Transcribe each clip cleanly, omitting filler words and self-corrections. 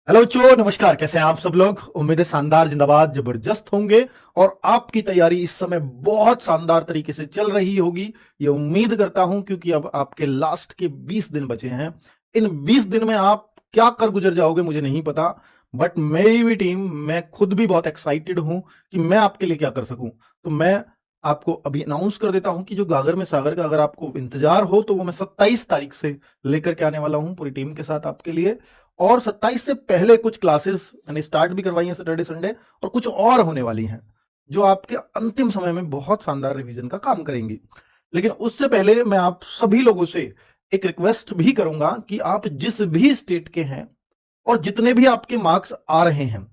Hello बच्चों, नमस्कार। कैसे हैं आप सब लोग? उम्मीद है शानदार, जिंदाबाद, जबरदस्त होंगे। और आपकी तैयारी इस समय बहुत शानदार तरीके से चल रही होगी, ये उम्मीद करता हूं, क्योंकि अब आपके लास्ट के 20 दिन बचे हैं। इन 20 दिन में आप क्या कर गुजर जाओगे मुझे नहीं पता, बट मेरी भी टीम, मैं खुद भी बहुत एक्साइटेड हूं कि मैं आपके लिए क्या कर सकूं। तो मैं आपको अभी अनाउंस कर देता हूं कि जो गागर में सागर का अगर आपको इंतजार हो तो वो मैं 27 तारीख से लेकर के आने वाला हूं पूरी टीम के साथ आपके लिए। और 27 से पहले कुछ क्लासेस मैंने स्टार्ट भी करवाई हैं सैटरडे संडे, और कुछ और होने वाली हैं जो आपके अंतिम समय में बहुत शानदार रिवीजन का काम करेंगी। लेकिन उससे पहले मैं आप सभी लोगों से एक रिक्वेस्ट भी करूंगा कि आप जिस भी स्टेट के हैं और जितने भी आपके मार्क्स आ रहे हैं,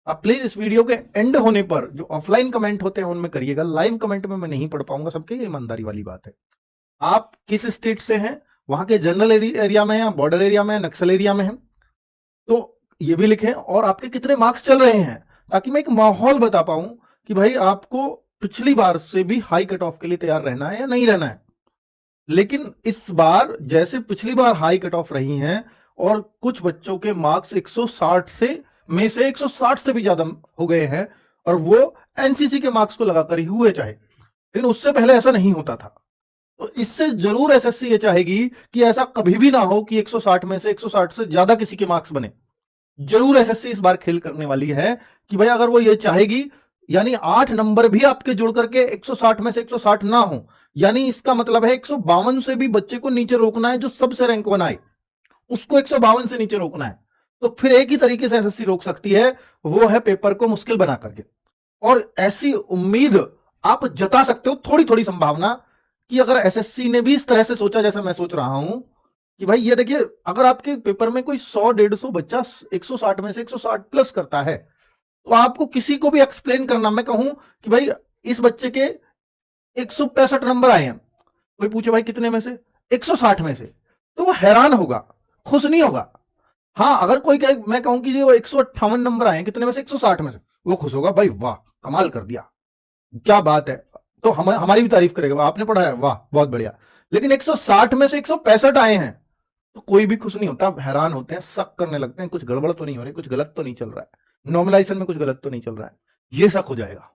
आप प्लीज इस वीडियो के एंड होने पर जो ऑफलाइन कमेंट होते हैं उनमें करिएगा। लाइव कमेंट में मैं नहीं पढ़ पाऊंगा सबके, ये ईमानदारी वाली बात है। आप किस स्टेट से हैं, वहां के जनरल एरिया में या बॉर्डर एरिया में, नक्सल एरिया में हैं, तो ये भी लिखें। और आपके कितने मार्क्स चल रहे हैं, ताकि मैं एक माहौल बता पाऊं कि भाई आपको पिछली बार से भी हाई कट ऑफ के लिए तैयार रहना है या नहीं रहना है। लेकिन इस बार जैसे पिछली बार हाई कट ऑफ रही हैं और कुछ बच्चों के मार्क्स 160 से 160 से भी ज्यादा हो गए हैं, और वो एनसीसी के मार्क्स को लगाकर ही हुए चाहे, लेकिन उससे पहले ऐसा नहीं होता था। तो इससे जरूर एसएससी ये चाहेगी कि ऐसा कभी भी ना हो कि 160 में से 160 से ज्यादा किसी के मार्क्स बने। जरूर एसएससी इस बार खेल करने वाली है कि भाई अगर वो ये चाहेगी, यानी 8 नंबर भी आपके जुड़ करके 160 में से 160 ना हो, यानी इसका मतलब है 152 से भी बच्चे को नीचे रोकना है। जो सबसे रैंक 1 आए उसको 152 से नीचे रोकना है। तो फिर एक ही तरीके से एसएससी रोक सकती है, वो है पेपर को मुश्किल बना करके। और ऐसी उम्मीद आप जता सकते हो, थोड़ी थोड़ी संभावना, कि अगर एसएससी ने भी इस तरह से सोचा जैसा मैं सोच रहा हूं कि भाई ये देखिए, अगर आपके पेपर में कोई 100-150 बच्चा 160 में से 160 प्लस करता है, तो आपको किसी को भी एक्सप्लेन करना, मैं कहूं कि भाई इस बच्चे के 165 नंबर आए हैं, कोई पूछे भाई कितने में से, 160 में से, तो वो हैरान होगा, खुश नहीं होगा। हाँ, अगर कोई कहे, मैं कहूं कि वो 158 नंबर आए हैं, कितने में से, 160 में से, वो खुश होगा, भाई वाह, कमाल कर दिया, क्या बात है। तो हमारी भी तारीफ करेगा, आपने पढ़ा है, वाह बहुत बढ़िया। लेकिन 160 में से 165 आए हैं, तो कोई भी खुश नहीं होता, हैरान होते हैं, शक करने लगते हैं, कुछ गड़बड़ तो नहीं हो रही, कुछ गलत तो नहीं चल रहा है, नॉर्मलाइजेशन में कुछ गलत तो नहीं चल रहा है। ये शक हो जाएगा,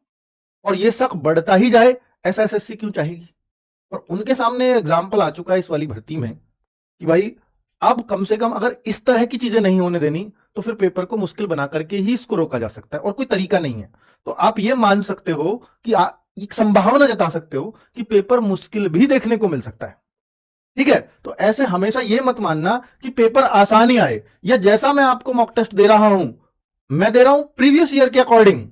और ये शक बढ़ता ही जाए, ऐसा एसएससी क्यों चाहेगी। और उनके सामने एग्जाम्पल आ चुका है इस वाली भर्ती में कि भाई अब कम से कम अगर इस तरह की चीजें नहीं होने देनी, तो फिर पेपर को मुश्किल बना करके ही इसको रोका जा सकता है, और कोई तरीका नहीं है। तो आप ये मान सकते हो कि एक संभावना जता सकते हो कि पेपर मुश्किल भी देखने को मिल सकता है। ठीक है, तो ऐसे हमेशा ये मत मानना कि पेपर आसान ही आए, या जैसा मैं आपको मॉक टेस्ट दे रहा हूं, मैं दे रहा हूं प्रीवियस ईयर के अकॉर्डिंग,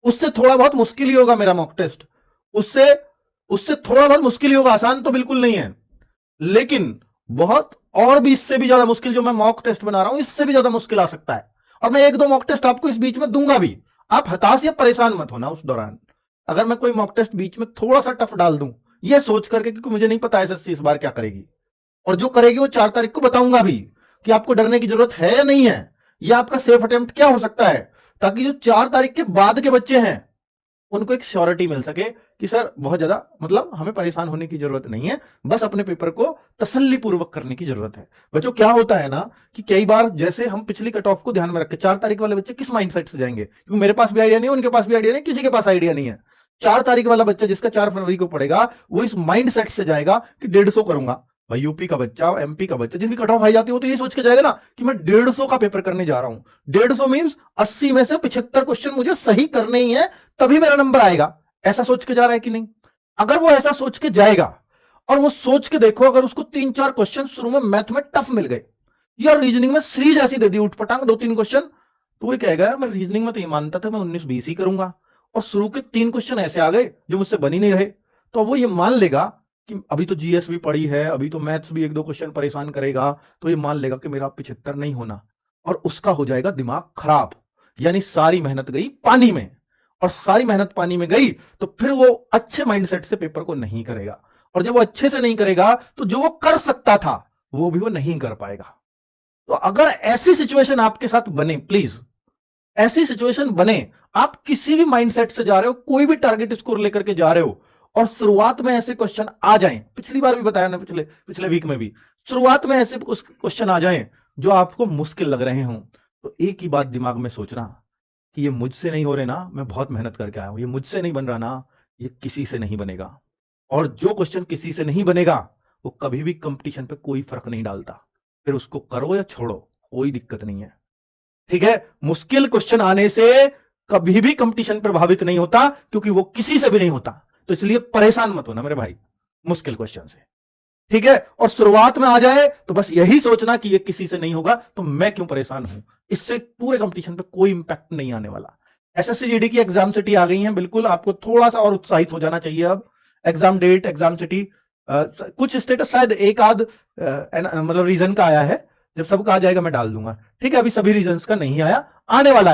उससे थोड़ा बहुत मुश्किल ही होगा मेरा मॉक टेस्ट, उससे उससे थोड़ा बहुत मुश्किल ही होगा, आसान तो बिल्कुल नहीं है। लेकिन बहुत और भी इससे भी ज्यादा मुश्किल जो मैं मॉक टेस्ट बना रहा हूं, इससे भी ज्यादा मुश्किल आ सकता है। और मैं एक दो मॉक टेस्ट आपको इस बीच में दूंगा भी, आप हताश या परेशान मत होना उस दौरान, अगर मैं कोई मॉक टेस्ट बीच में थोड़ा सा टफ डाल दूं, ये सोच करके, क्योंकि मुझे नहीं पता एसएससी इस बार क्या करेगी, और जो करेगी वो 4 तारीख को बताऊंगा भी कि आपको डरने की जरूरत है या नहीं है, या आपका सेफ अटेम्प्ट क्या हो सकता है, ताकि जो 4 तारीख के बाद के बच्चे हैं उनको एक श्योरिटी मिल सके कि सर बहुत ज्यादा, मतलब हमें परेशान होने की जरूरत नहीं है, बस अपने पेपर को तसल्ली पूर्वक करने की जरूरत है। बच्चों क्या होता है ना कि कई बार जैसे हम पिछली कट ऑफ को ध्यान में रखें, 4 तारीख वाले बच्चे किस माइंडसेट से जाएंगे, क्योंकि मेरे पास भी आइडिया नहीं है, उनके पास भी आइडिया नहीं, किसी के पास आइडिया नहीं है। 4 तारीख वाला बच्चा जिसका 4 फरवरी को पड़ेगा, वो इस माइंड सेट से जाएगा कि 150 करूंगा। भाई यूपी का बच्चा, एमपी का बच्चा जिनकी कट ऑफ आई जाती है, वो तो ये सोच के जाएगा ना कि मैं 150 का पेपर करने जा रहा हूं। 150 मींस 80 में से 75 क्वेश्चन मुझे सही करने ही है, तभी मेरा नंबर आएगा। ऐसा सोच के जा रहा है कि नहीं? अगर वो ऐसा सोच के जाएगा, और वो सोच के देखो, अगर उसको 3-4 क्वेश्चन शुरू में मैथ में टफ मिल गए, या रीजनिंग में सीरीज ऐसी दे दी उठपटांग 2-3 क्वेश्चन, तो वो कहेगा यार मैं रीजनिंग में तो ये मानता था मैं 19-20 ही करूंगा, और शुरू के 3 क्वेश्चन ऐसे आ गए जो मुझसे बन ही नहीं रहे। तो वो ये मान लेगा कि अभी तो जीएस भी पढ़ी है, अभी तो मैथ्स भी 1-2 क्वेश्चन परेशान करेगा, तो ये मान लेगा कि मेरा 75 नहीं होना, और उसका हो जाएगा दिमाग खराब, यानी सारी मेहनत गई पानी में। और सारी मेहनत पानी में गई तो फिर वो अच्छे माइंडसेट से पेपर को नहीं करेगा, और जब वो अच्छे से नहीं करेगा तो जो वो कर सकता था वो भी वो नहीं कर पाएगा। तो अगर ऐसी सिचुएशन आपके साथ बने, प्लीज ऐसी सिचुएशन बने, आप किसी भी माइंडसेट से जा रहे हो, कोई भी टारगेट स्कोर लेकर के जा रहे हो, और शुरुआत में ऐसे क्वेश्चन आ जाएं, पिछली बार भी बताया ना, पिछले वीक में भी, शुरुआत में ऐसे क्वेश्चन आ जाएं जो आपको मुश्किल लग रहे हों, तो एक ही बात दिमाग में सोचना कि ये मुझसे नहीं हो रहे ना, मैं बहुत मेहनत करके आया हूं, ये मुझसे नहीं बन रहा ना, ये किसी से नहीं बनेगा। और जो क्वेश्चन किसी से नहीं बनेगा वो कभी भी कंपटीशन पे कोई फर्क नहीं डालता, फिर उसको करो या छोड़ो, कोई दिक्कत नहीं है। ठीक है, मुश्किल क्वेश्चन आने से कभी भी कंपटीशन प्रभावित नहीं होता, क्योंकि वो किसी से भी नहीं होता। तो इसलिए परेशान मत होना मेरे भाई मुश्किल क्वेश्चन से। ठीक है, और शुरुआत में आ जाए तो बस यही सोचना कि ये किसी से नहीं होगा तो मैं क्यों परेशान हूं, इससे पूरे कंपटीशन पे कोई इंपैक्ट नहीं आने वाला। एसएससी जीडी की एग्जाम सिटी आ गई है, बिल्कुल आपको थोड़ा सा और उत्साहित हो जाना चाहिए। अब एग्जाम डेट, एग्जाम सिटी, कुछ स्टेटस शायद एक आध मतलब रीजन का आया है, जब सबका आ जाएगा मैं डाल दूंगा। ठीक है, अभी सभी रीजन का नहीं आया, आने वाला है।